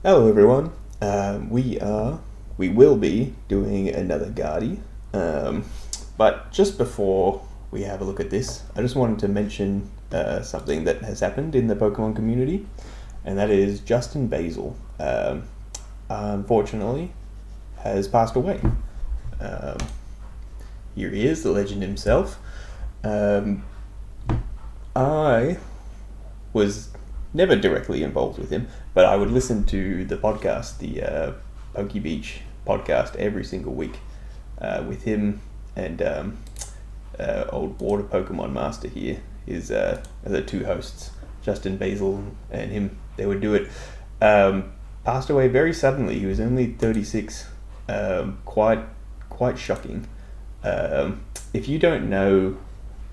Hello everyone. We will be doing another Gardy. But just before we have a look at this, I just wanted to mention something that has happened in the Pokemon community, and that is JustInBasil. Unfortunately, has passed away. Um, Here he is, the legend himself. Um, I was never directly involved with him, but I would listen to the podcast, the Poke Beach podcast, every single week with him and old water Pokemon master here. Is the two hosts, JustInBasil and him. They would do it. Passed away very suddenly. He was only 36. Quite shocking. If you don't know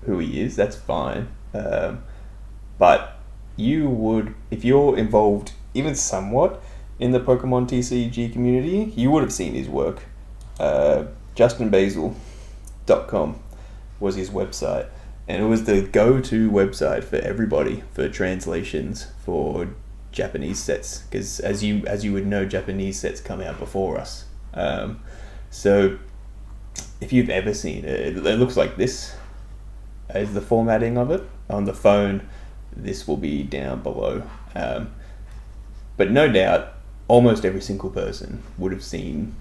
who he is, that's fine. But you would, if you're involved even somewhat in the Pokemon TCG community, you would have seen his work. JustInBasil.com was his website, and it was the go-to website for everybody for translations for Japanese sets, because as you would know, Japanese sets come out before us. So if you've ever seen it, it looks like this is the formatting of it on the phone. This will be down below. But no doubt, almost every single person would have seen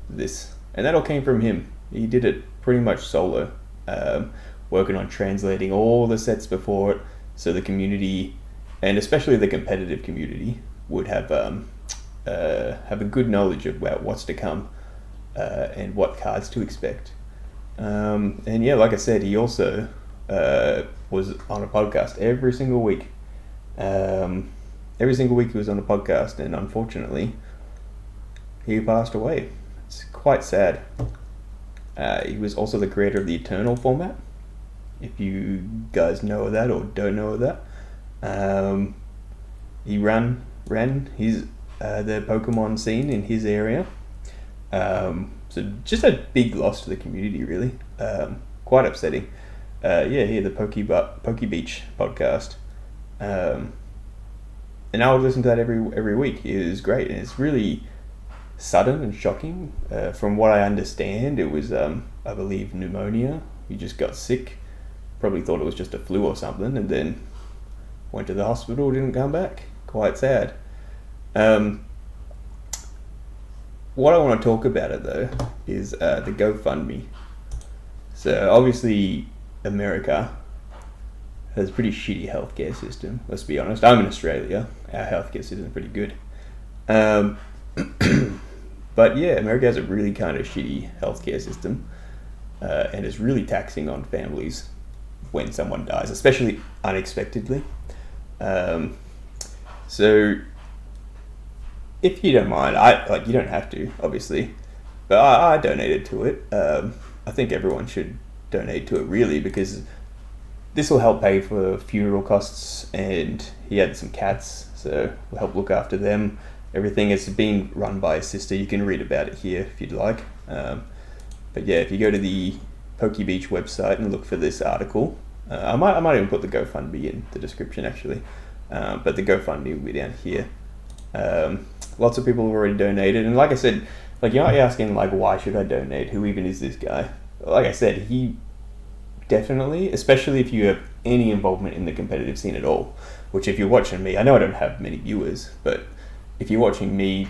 this. And that all came from him. He did it pretty much solo, working on translating all the sets before it, so the community, and especially the competitive community, would have a good knowledge about what's to come and what cards to expect. And yeah, like I said, he also was on a podcast every single week. Every single week he was on a podcast, and unfortunately, he passed away. It's quite sad. He was also the creator of the Eternal format, if you guys know of that or don't know of that. He ran his the Pokemon scene in his area. So just a big loss to the community, really. Quite upsetting. Here, the Poke Beach podcast. And I would listen to that every week. It was great, and it's really sudden and shocking. From what I understand, it was, I believe, pneumonia. He just got sick, probably thought it was just a flu or something, and then went to the hospital, didn't come back. Quite sad. What I want to talk about it, though, is the GoFundMe. So obviously America has a pretty shitty healthcare system, let's be honest. I'm in Australia. Our healthcare system is pretty good. But yeah, America has a really kind of shitty healthcare system, and it's really taxing on families when someone dies, especially unexpectedly. So if you don't mind, you don't have to, obviously, but I donated to it. I think everyone should donate to it, really, because this will help pay for funeral costs, and he had some cats, so we'll help look after them. Everything is being run by his sister. You can read about it here if you'd like. But yeah, if you go to the Poke Beach website and look for this article, I might even put the GoFundMe in the description, actually. But the GoFundMe will be down here. Lots of people have already donated, and like I said, you're not asking why should I donate? Who even is this guy? Like I said, he definitely, especially if you have any involvement in the competitive scene at all, which if you're watching me, I know I don't have many viewers, but if you're watching me,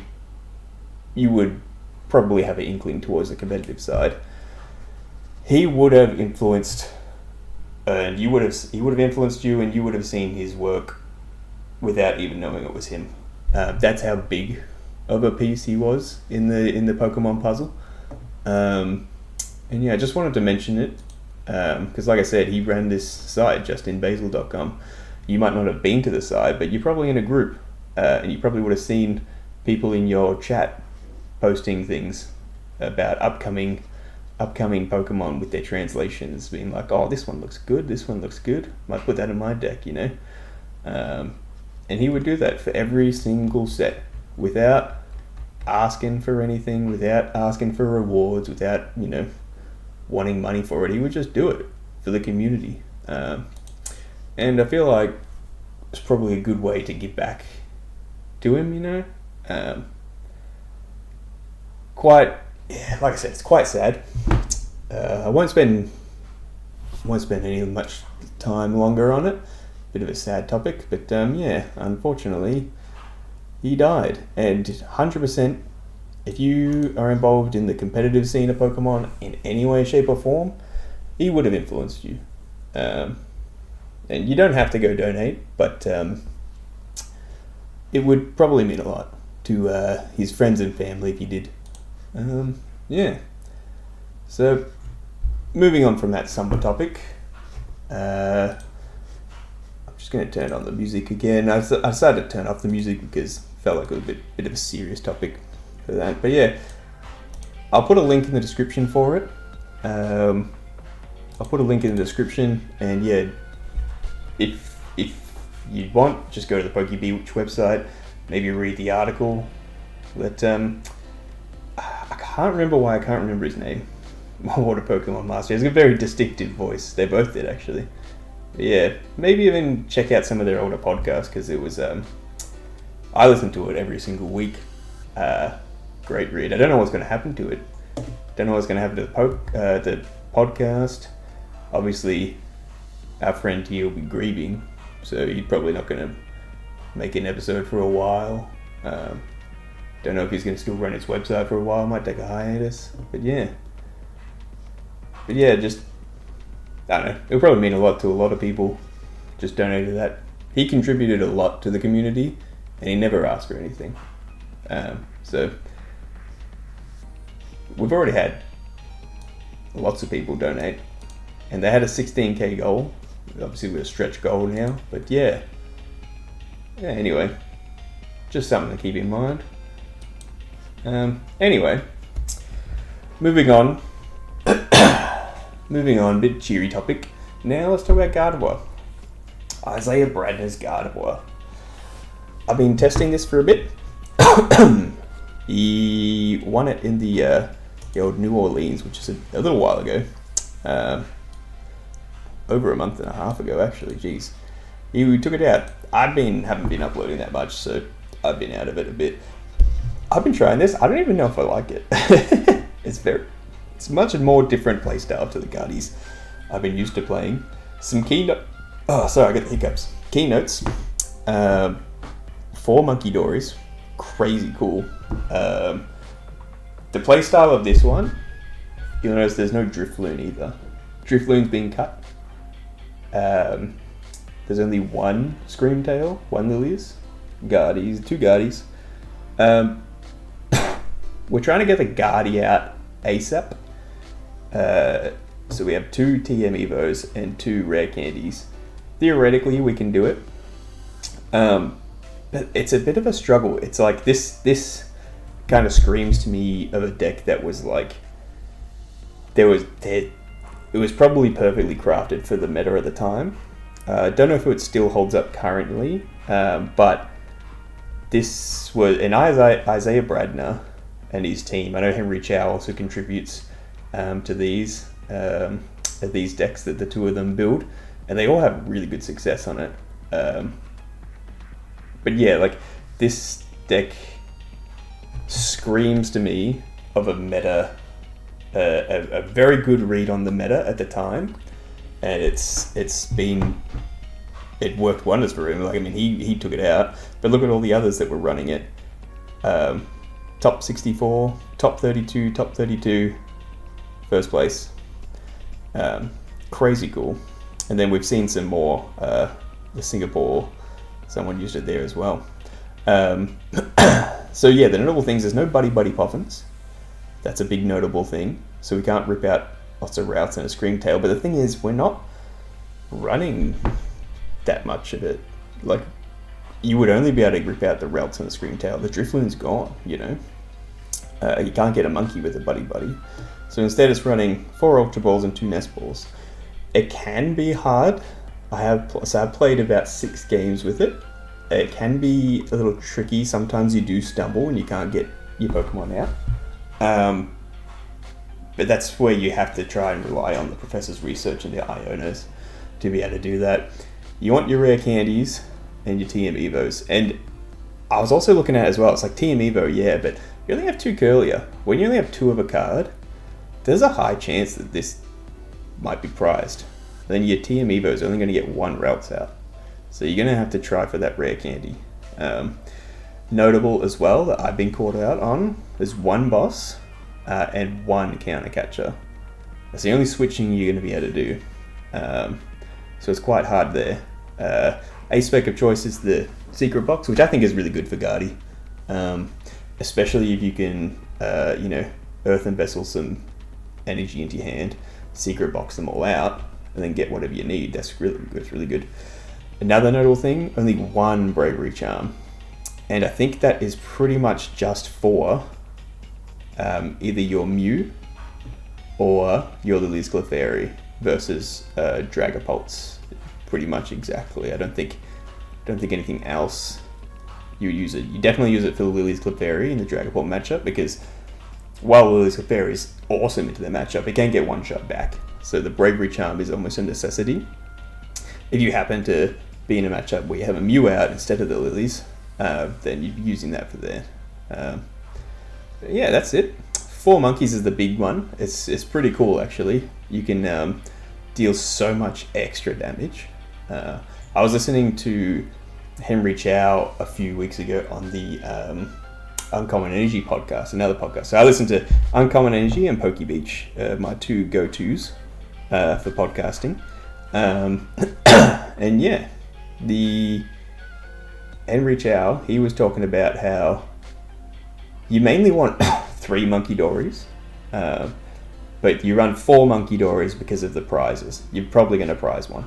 you would probably have an inkling towards the competitive side. He would have influenced, and he would have influenced you, and you would have seen his work without even knowing it was him. That's how big of a piece he was in the Pokemon puzzle. And yeah, I just wanted to mention it because, like I said, he ran this site, JustInBasil.com. You might not have been to the site, but you're probably in a group, and you probably would have seen people in your chat posting things about upcoming Pokemon with their translations, being like, "Oh, this one looks good. This one looks good. Might put that in my deck," you know. And he would do that for every single set without asking for anything, without asking for rewards, without wanting money for it. He would just do it for the community. And I feel like it's probably a good way to give back to him, Like I said, it's quite sad. I won't spend any much time longer on it. Bit of a sad topic, but unfortunately, he died. And 100%, if you are involved in the competitive scene of Pokemon in any way, shape, or form, he would have influenced you. And you don't have to go donate, but it would probably mean a lot to his friends and family if you did. So, moving on from that somber topic, I'm just going to turn on the music again. I decided to turn off the music because it felt like it was a bit of a serious topic for that. But yeah, I'll put a link in the description for it. And yeah, if you want, just go to the PokeBeach website, maybe read the article. But I can't remember why I can't remember his name. Water Pokemon Master. He has a very distinctive voice. They both did, actually. But yeah, maybe even check out some of their older podcasts, because it was I listen to it every single week. Great read. I don't know what's going to happen to it. Don't know what's going to happen to the podcast. Obviously, our friend here will be grieving, so he's probably not going to make an episode for a while. Don't know if he's going to still run his website for a while. Might take a hiatus. But yeah, just, I don't know. It'll probably mean a lot to a lot of people. Just donated that. He contributed a lot to the community, and he never asked for anything. So we've already had lots of people donate, and they had a 16k goal. Obviously, we're a stretch goal now, but yeah. Anyway, just something to keep in mind. Anyway, moving on. Bit cheery topic. Now let's talk about Gardevoir. Isaiah Bradner's Gardevoir. I've been testing this for a bit. He won it in the old New Orleans, which is a little while ago. Over a month and a half ago, actually. Jeez. He took it out. Haven't been uploading that much, so I've been out of it a bit. I've been trying this. I don't even know if I like it. It's much more different playstyle to the Gardys I've been used to playing. Some keynote. Oh, sorry, I got the hiccups. Keynotes. 4 Monkey Dories. Crazy cool. The playstyle of this one, you'll notice there's no Drifloon either. Drifloon's being cut. There's only one Screamtail, 1 Lilius, Gardys, 2 Gardys. We're trying to get the Gardy out ASAP. So we have 2 TM Evos and 2 rare candies. Theoretically, we can do it. But it's a bit of a struggle. It's like this kind of screams to me of a deck that was like, it was probably perfectly crafted for the meta at the time. Don't know if it still holds up currently, but this was an Isaiah Bradner and his team. I know Henry Chow also contributes to these decks that the 2 of them build, and they all have really good success on it. But yeah, like, this deck screams to me of a meta, a very good read on the meta at the time, and it worked wonders for him. Like, I mean, he took it out, but look at all the others that were running it. Top 64, top 32, top 32, first place. Crazy cool. And then we've seen some more. The Singapore, someone used it there as well. So yeah, the notable things, there's no Buddy Poffins. That's a big notable thing. So we can't rip out lots of routes and a Screamtail. But the thing is, we're not running that much of it. Like, you would only be able to rip out the routes and the Screamtail. The Drifloon's gone, you know. You can't get a monkey with a Buddy. So instead it's running 4 Ultra Balls and 2 Nest Balls. It can be hard. I've played about 6 games with it. It can be a little tricky. Sometimes you do stumble and you can't get your Pokemon out. But that's where you have to try and rely on the professor's research and their Ionos to be able to do that. You want your rare candies and your TM Evos. And I was also looking at it as well. It's like TM Evo, yeah, but you only have 2 Curlier. When you only have 2 of a card, there's a high chance that this might be prized. Then your TM Evo is only going to get 1 Ralts out. So you're going to have to try for that rare candy. Notable as well that I've been caught out on is 1 boss and 1 counter catcher. That's the only switching you're going to be able to do. So it's quite hard there. Ace spec of choice is the secret box, which I think is really good for Gardy. Especially if you can, Earth and Vessel some energy into your hand, secret box them all out, and then get whatever you need. That's really good. It's really good. Another notable thing, only 1 bravery charm. And I think that is pretty much just for either your Mew or your Lily's Clefairy versus Dragapults. Pretty much exactly. I don't think anything else you use it. You definitely use it for the Lily's Clefairy in the Dragapult matchup, because while Lily's Clefairy is awesome into the matchup, it can get 1 shot back. So the bravery charm is almost a necessity. If you happen to be in a matchup where you have a Mew out instead of the Lilies, then you're using that for there. Yeah, that's it. 4 monkeys is the big one. It's pretty cool actually. You can deal so much extra damage. I was listening to Henry Chow a few weeks ago on the Uncommon Energy podcast, another podcast. So I listened to Uncommon Energy and Pokey Beach, my 2 go-tos for podcasting. And yeah, the Henry Chow, he was talking about how you mainly want 3 Monkey Dories, but you run 4 Monkey Dories because of the prizes. You're probably going to prize 1.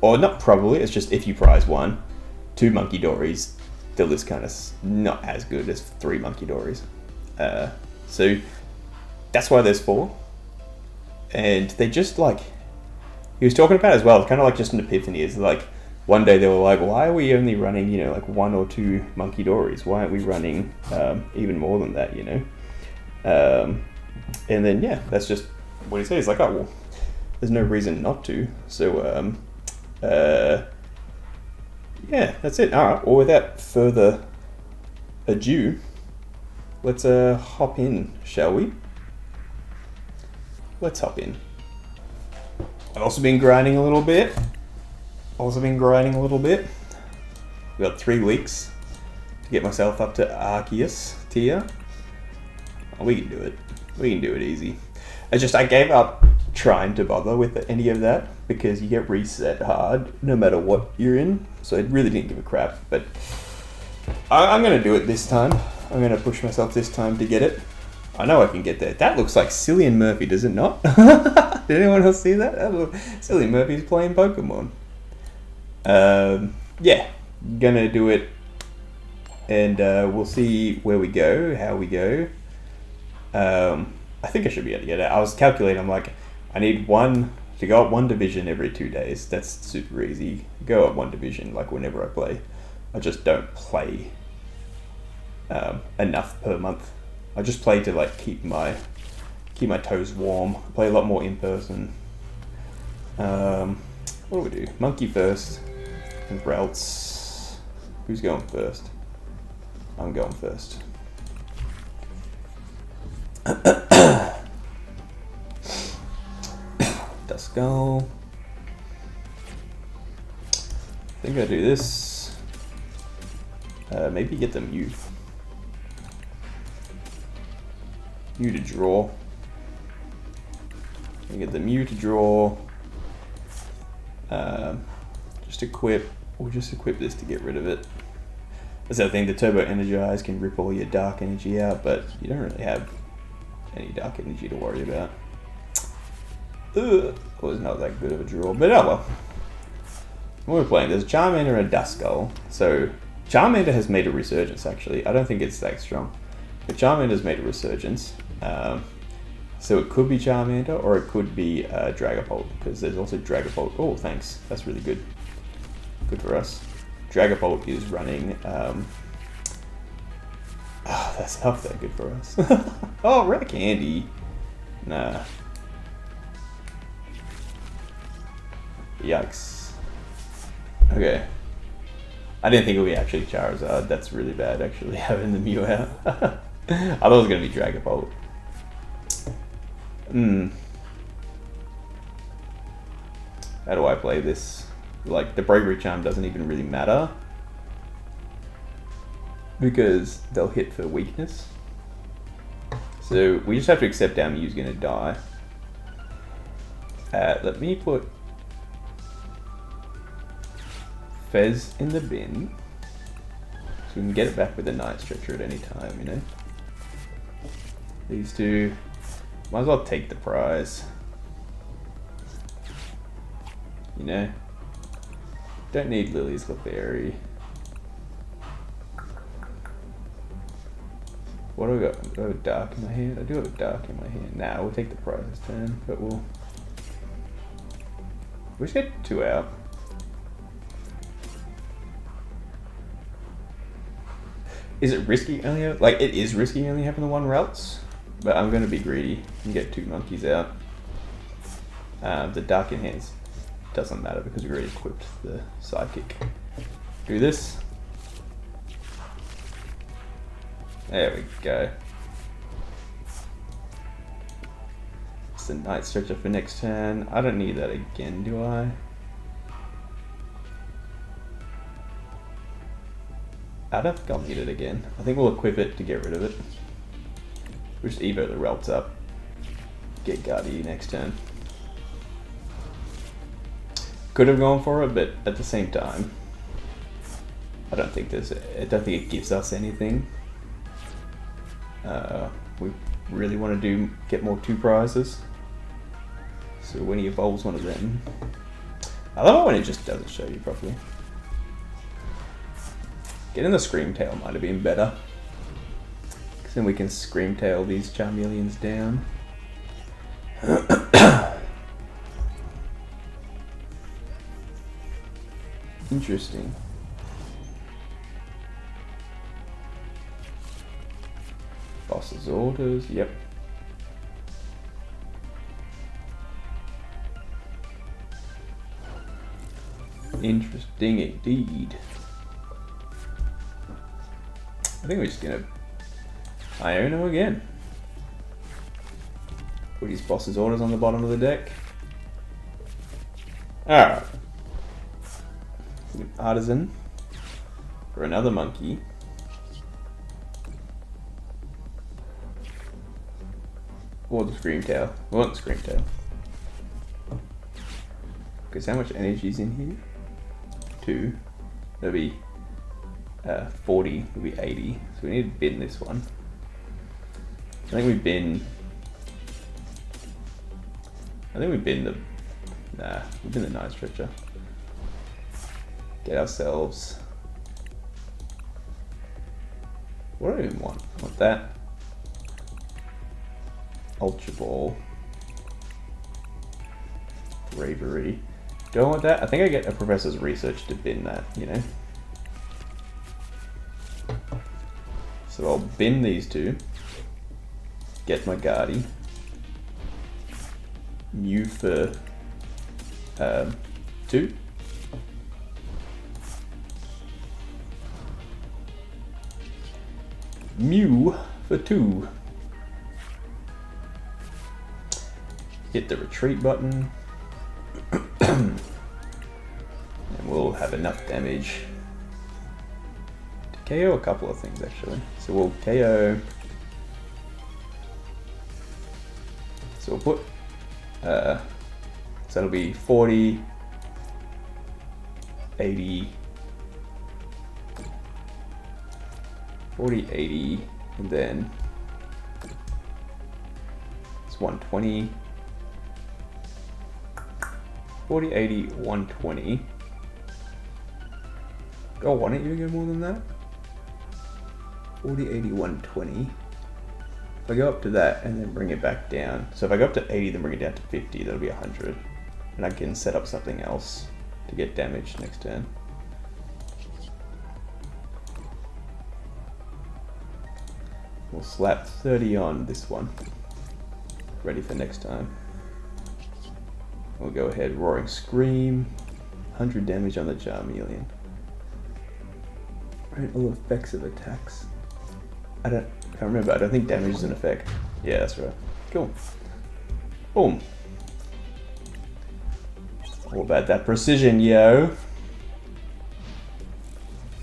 Or not probably, it's just if you prize 1, 2 Monkey Dories, the list kind of not as good as 3 Monkey Dories. So that's why there's 4. And they just like, he was talking about as well, kind of like just an epiphany. It's like, one day they were like, why are we only running, like 1 or 2 Monkey Dories? Why aren't we running even more than that, And then, yeah, that's just what he said. He's like, oh, well, there's no reason not to. So, yeah, that's it. All right, well, without further ado, let's hop in, shall we? Let's hop in. I've also been grinding a little bit. We've got 3 weeks to get myself up to Arceus tier. Oh, we can do it. We can do it easy. I gave up trying to bother with any of that because you get reset hard no matter what you're in. So I really didn't give a crap. But I'm going to do it this time. I'm going to push myself this time to get it. I know I can get there. That looks like Cillian Murphy, does it not? Did anyone else see that? Cillian Murphy's playing Pokemon. Yeah, gonna do it, and we'll see where we go, how we go. I think I should be able to get it. I was calculating, I'm like, I need to go up 1 division every 2 days. That's super easy. Go up 1 division, like whenever I play. I just don't play enough per month. I just play to like keep my toes warm. I play a lot more in person. What do we do? Monkey first. And Ralts. Who's going first? I'm going first. Duskull. I think I do this. Maybe get the Mew. Mew to draw. I get the Mew to draw. Just equip. We'll just equip this to get rid of it. That's the other thing, the Turbo Energize can rip all your dark energy out, but you don't really have any dark energy to worry about. Ugh, was not that good of a draw, but oh well. What we're playing, there's a Charmander and a Duskull. So Charmander has made a resurgence actually. I don't think it's that strong. But Charmander's made a resurgence. So it could be Charmander or it could be Dragapult, because there's also Dragapult. Oh, thanks. That's really good. Good for us. Dragapult is running. That's not that good for us. Oh, rare candy. Nah. Yikes. Okay. I didn't think it would be actually Charizard. That's really bad, actually, having the Mew out. I thought it was going to be Dragapult. How do I play this? Like, the Bravery Charm doesn't even really matter, because they'll hit for weakness. So we just have to accept our Mew's going to die. Let me put Fez in the bin, so we can get it back with a Night Stretcher at any time, you know. These two, might as well take the prize. You know, don't need Lily's Clefairy. What do I got? Do I have a Dark in my hand? I do have a Dark in my hand. Nah, we'll take the prize this turn, but we'll just get 2 out. Is it risky only have, like, it is risky only having the 1 Routes, but I'm going to be greedy and get 2 monkeys out. The Dark in hands doesn't matter because we already equipped the Psychic. Do this. There we go. It's the Night Stretcher for next turn. I don't need that again, do I? I don't think I'll need it again. I think we'll equip it to get rid of it. We'll just Evo the Relts up. Get Gardy next turn. Could have gone for it, but at the same time, I don't think it gives us anything. We really want to get more 2 prizes. So when he evolves one of them, I love it when it just doesn't show you properly. Getting the Scream Tail might have been better, because then we can Scream Tail these Charmeleons down. Interesting. Boss's orders, yep. Interesting indeed. I think we're just gonna Iono again. Put his boss's orders on the bottom of the deck. Alright. Artisan for another monkey. Or the Scream Tail. We want the Scream Tail. Because how much energy is in here? 2. That'll be 40, will be 80. So we need to bin this one. I think we bin the Night Stretcher. Get ourselves, what do I even want? I want that. Ultra Ball. Bravery. Do I want that? I think I get a Professor's Research to bin that, you know? So I'll bin these 2. Get my Gardy. Mew for 2. Mew for 2. Hit the retreat button. And we'll have enough damage to KO a couple of things actually. So we'll KO. So we'll put so that'll be 40, 80, 40, 80, and then it's 120, 40, 80, 120. Oh, why don't you go more than that? 40, 80, 120. If I go up to that and then bring it back down. So if I go up to 80, then bring it down to 50, that'll be 100. And I can set up something else to get damage next turn. We'll slap 30 on this one. Ready for next time. We'll go ahead, Roaring Scream. 100 damage on the Charmeleon. Right, all effects of attacks. I can't remember. I don't think damage is an effect. Yeah, that's right. Cool. Boom. All about that precision, yo.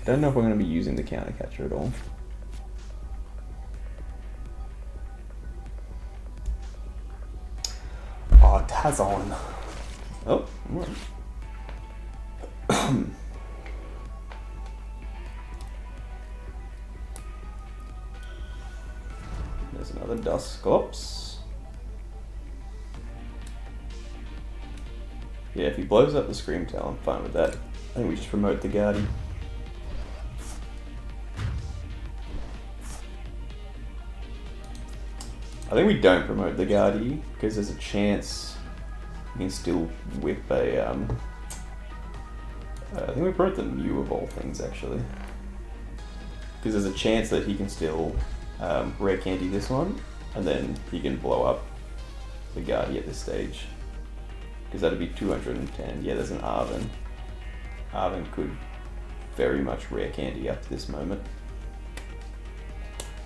Don't know if we're going to be using the counter catcher at all. Oh, Tazon. Oh, alright. There's another Dusclops. Yeah, if he blows up the Screamtail, I'm fine with that. I think we just promote the Gardy. I think we don't promote the Gardy because there's a chance you can still whip a. I think we promote the Mew of all things actually, because there's a chance that he can still rare candy this one, and then he can blow up the Gardy at this stage. Because that'd be 210. Yeah, there's an Arven. Arven could very much rare candy up to this moment.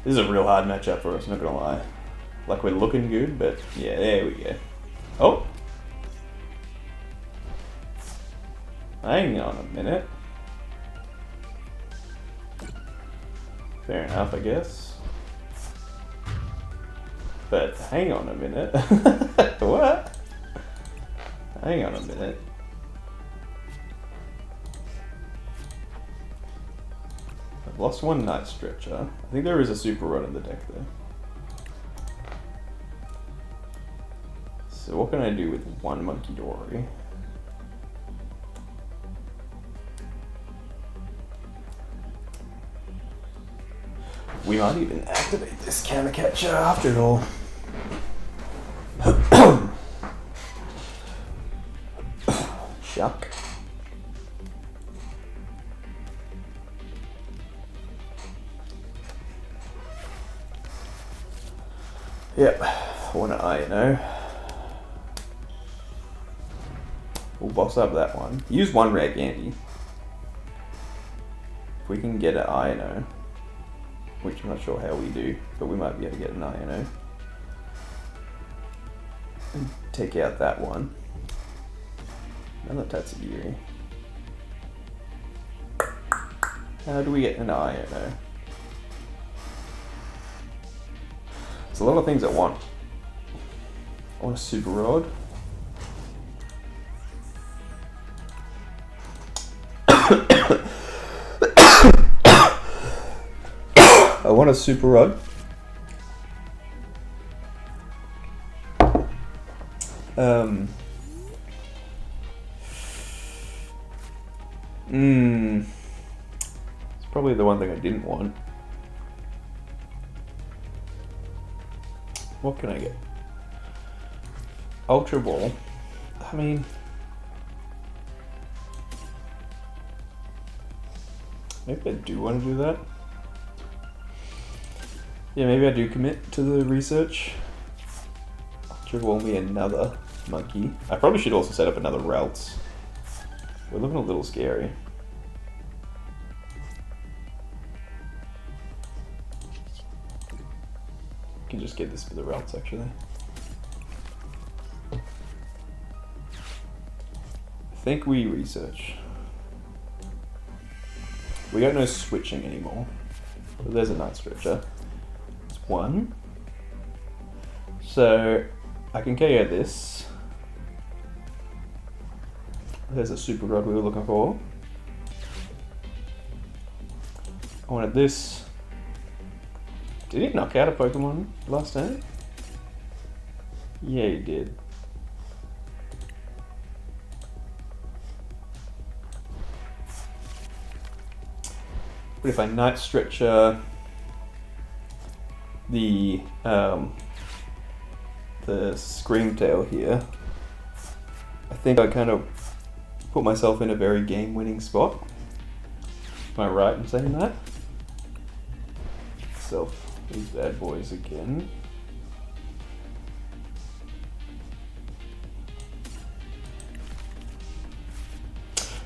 This is a real hard matchup for us, not gonna lie. Like, we're looking good, but yeah, there we go. Oh! Hang on a minute. Fair enough, I guess. But hang on a minute. What? Hang on a minute. I've lost one Night Stretcher. I think there is a Super Rod in the deck though. So what can I do with one Monkey Dory? We might even activate this counter catcher after all. Shuck. Yep, I want to INO. We'll boss up that one. Use one rare candy. If we can get an INO, which I'm not sure how we do, but we might be able to get an INO. And take out that one. Another Tatsugiri. How do we get an INO? There's a lot of things I want. I want a Super Rod. I want a Super Rod. It's probably the one thing I didn't want. What can I get? Ultra Ball. I mean, maybe I do want to do that. Yeah, maybe I do commit to the research. Ultra Ball me another monkey. I probably should also set up another Ralts. We're looking a little scary. I can just get this for the Ralts actually. I think we research. We got no switching anymore. But there's a Night Stretcher. It's one. So I can KO this. There's a Super Rod we were looking for. I wanted this. Did he knock out a Pokemon last time? Yeah, he did. But if I Night Stretcher the Screamtail here, I think I kind of put myself in a very game-winning spot. Am I right in saying that? Self these bad boys again.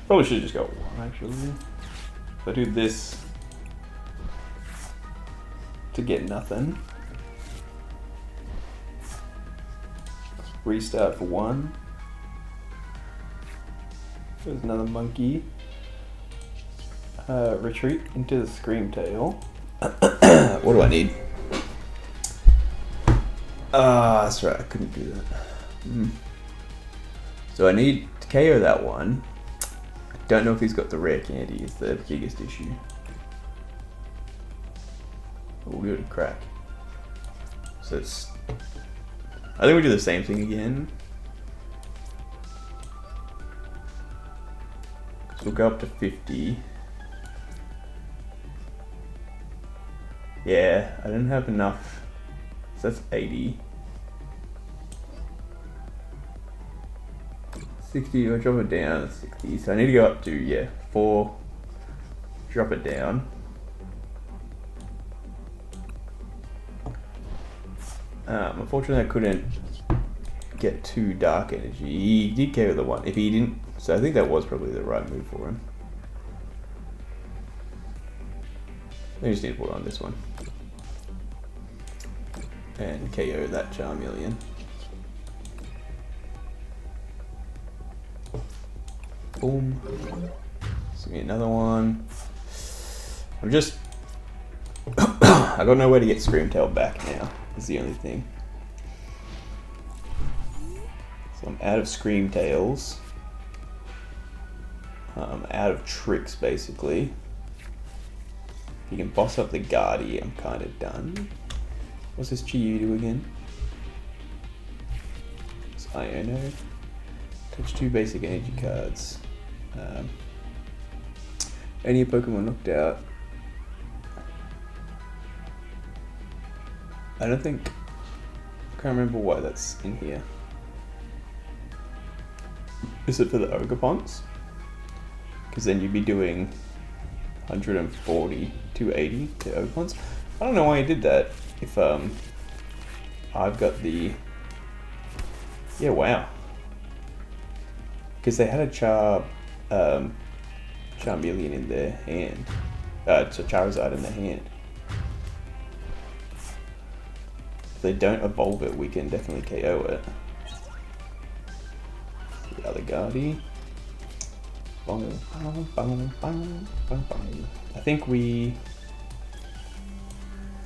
Probably should just go one actually. If I do this to get nothing. Restart for 1. There's another monkey. Retreat into the Screamtail. What do I need? That's right, I couldn't do that. So I need to KO that one. I don't know if he's got the rare candy, is the biggest issue. We'll give it a crack. So it's... I think we do the same thing again. So we'll go up to 50. Yeah, I didn't have enough. So that's 80. 60, I'll drop it down to 60. So I need to go up to, yeah, 4. Drop it down. Unfortunately, I couldn't get 2 dark energy. He did carry the 1. If he didn't, so I think that was probably the right move for him. I just need to put on this one. And KO that Charmeleon. Boom. Let's give me another one. I'm just... I got nowhere to get Screamtail back now, is the only thing. So I'm out of Screamtails. I'm out of tricks, basically. If you can boss up the Gardy, I'm kind of done. What's this Chiyu again? It's Iono. Touch 2 basic energy cards. Any Pokemon knocked out. I don't think... I can't remember why that's in here. Is it for the Ogreponts? Because then you'd be doing 140, 280 to Ogreponts. I don't know why he did that. If I've got the... Yeah, wow. Because they had a Charmeleon in their hand. So Charizard in their hand. If they don't evolve it, we can definitely KO it. The other Gardy. I think we...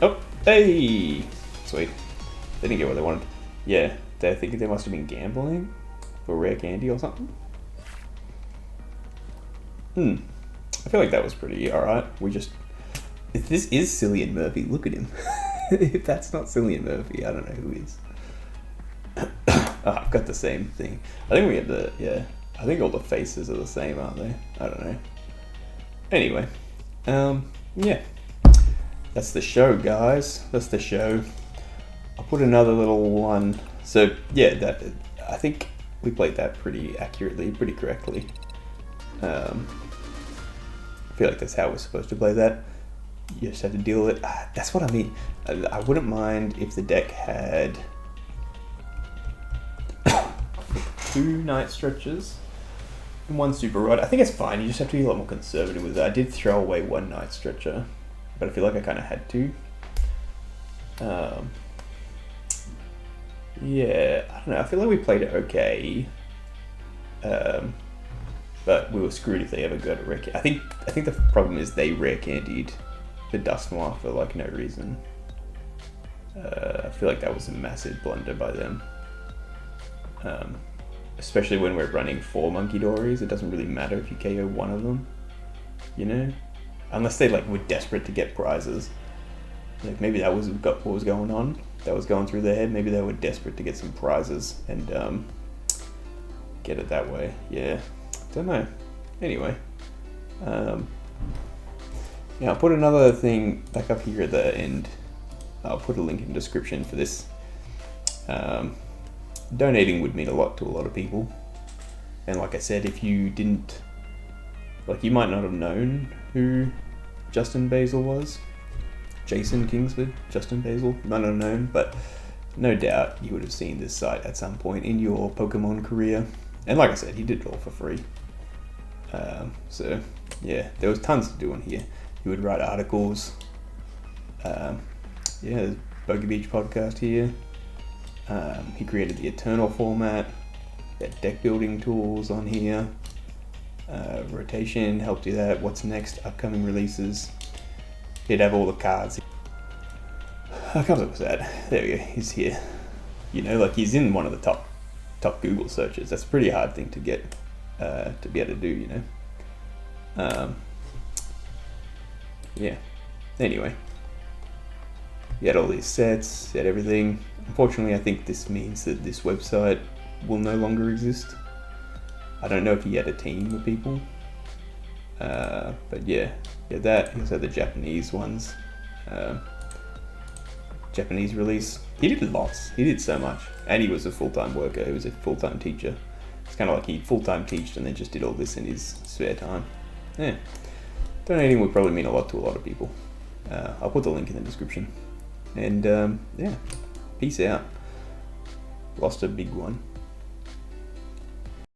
Oh, hey! Sweet. They didn't get what they wanted. Yeah, I think they must have been gambling for rare candy or something. I feel like that was pretty alright. We just... If this is Cillian Murphy, look at him. If that's not Cillian Murphy, I don't know who is. I've got the same thing. I think we have the... Yeah. I think all the faces are the same, aren't they? I don't know. Anyway. Yeah. That's the show, guys. That's the show. I'll put another little one. So, yeah, that... I think we played that pretty accurately, pretty correctly. I feel like that's how we're supposed to play that. You just have to deal with it. That's what I mean. I wouldn't mind if the deck had 2 night stretches and 1 super rod. I think it's fine. You just have to be a lot more conservative with it. I did throw away 1 night stretcher, but I feel like I kind of had to. Yeah, I don't know. I feel like we played it okay. But we were screwed if they ever got a rare candy. I think the problem is they rare candied the Dusknoir for like no reason. I feel like that was a massive blunder by them. Especially when we're running 4 Monkey Dories, it doesn't really matter if you KO one of them, you know? Unless they like were desperate to get prizes. Like maybe that was what was going on. That was going through their head. Maybe they were desperate to get some prizes and get it that way. Yeah, don't know. Anyway, yeah, I'll put another thing back up here at the end. I'll put a link in the description for this. Donating would mean a lot to a lot of people. And like I said, if you didn't, like you might not have known who JustInBasil was. Jason Kingsford, JustInBasil, might not have known, but no doubt you would have seen this site at some point in your Pokemon career. And like I said, he did it all for free. So yeah, there was tons to do on here. He would write articles. there's Bogey Beach podcast here. He created the Eternal format. Got deck building tools on here. Rotation, helped do that. What's next? Upcoming releases. He'd have all the cards. I can't look at that. There we go. He's here. Like he's in one of the top Google searches. That's a pretty hard thing to get to be able to do. Yeah. Anyway, he had all these sets. He had everything. Unfortunately, I think this means that this website will no longer exist. I don't know if he had a team of people, but yeah, that. He also had the Japanese ones, Japanese release. He did lots. He did so much, and he was a full-time worker. He was a full-time teacher. It's kind of like he full-time teached and then just did all this in his spare time. Yeah, donating would probably mean a lot to a lot of people. I'll put the link in the description, and yeah, peace out. Lost a big one.